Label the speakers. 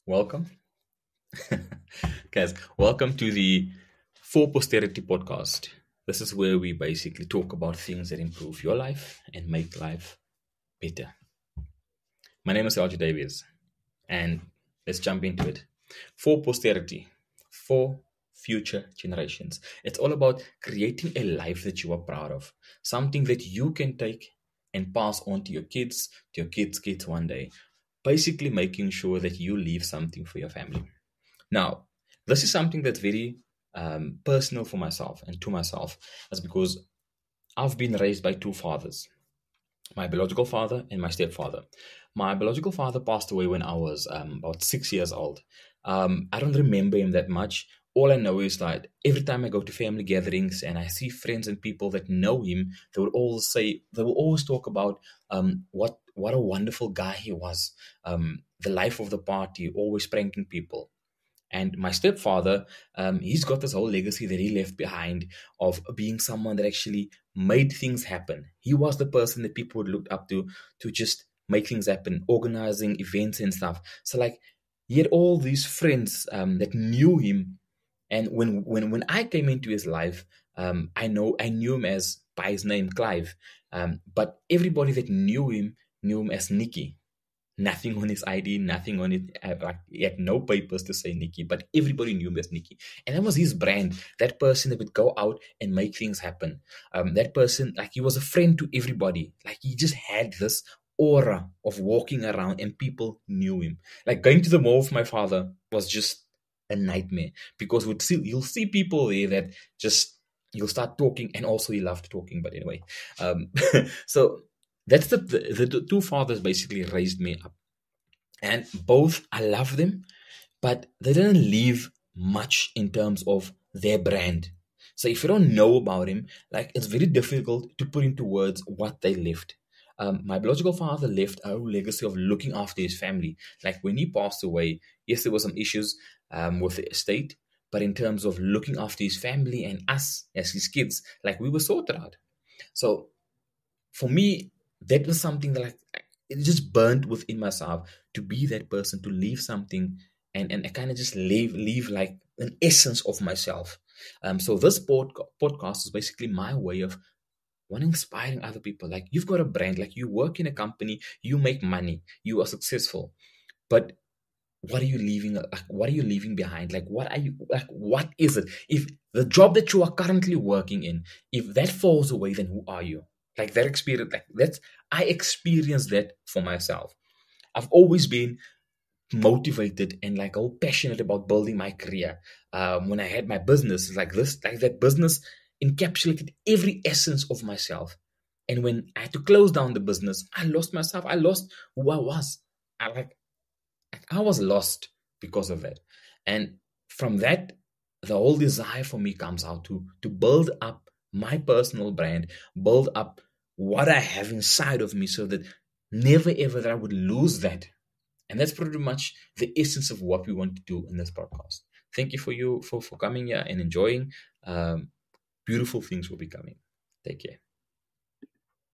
Speaker 1: welcome. Guys, welcome to the For Posterity podcast. This is where we basically talk about things that improve your life and make life better. My name is Algie Davies, and let's jump into it. For posterity, for future generations. It's all about creating a life that you are proud of, something that you can take and pass on to your kids, kids one day. Basically, making sure that you leave something for your family. Now, this is something that's very personal for myself and to myself, as because I've been raised by two fathers, my biological father and my stepfather. My biological father passed away when I was about 6 years old. I don't remember him that much. All I know is that every time I go to family gatherings and I see friends and people that know him, they will always talk about what a wonderful guy he was, the life of the party, always pranking people. And my stepfather, he's got this whole legacy that he left behind of being someone that actually made things happen. He was the person that people would look up to just make things happen, organizing events and stuff. So like he had all these friends that knew him. And when I came into his life, I knew him as by his name Clive. But everybody that knew him as Nicky. Nothing on his ID, nothing on it. Like he had no papers to say Nicky, but everybody knew him as Nicky, and that was his brand. That person that would go out and make things happen. That person, like he was a friend to everybody. Like he just had this aura of walking around, and people knew him. Like going to the mall with my father was just a nightmare because you'll see people there that just you'll start talking, and also he loved talking. But anyway, so that's the two fathers basically raised me up, and both I love them, but they didn't leave much in terms of their brand. So if you don't know about him, like it's very difficult to put into words what they left. My biological father left a legacy of looking after his family. Like when he passed away, yes, there were some issues with the estate, but in terms of looking after his family and us as his kids, like we were sorted out. So for me, that was something that it just burned within myself to be that person, to leave something and I kind of just leave like an essence of myself. So this podcast is basically my way of one inspiring other people. Like you've got a brand, like you work in a company, you make money, you are successful, but what are you leaving? Like, what are you leaving behind? Like, what are you like? What is it? If the job that you are currently working in, if that falls away, then who are you? Like that experience, like that's I experienced that for myself. I've always been motivated and like all passionate about building my career. When I had my business, like that business encapsulated every essence of myself. And when I had to close down the business, I lost myself. I lost who I was. I was lost because of that. And from that, the whole desire for me comes out to build up my personal brand, build up what I have inside of me so that never ever that I would lose that. And that's pretty much the essence of what we want to do in this podcast. Thank you for coming here and enjoying. Beautiful things will be coming. Take care.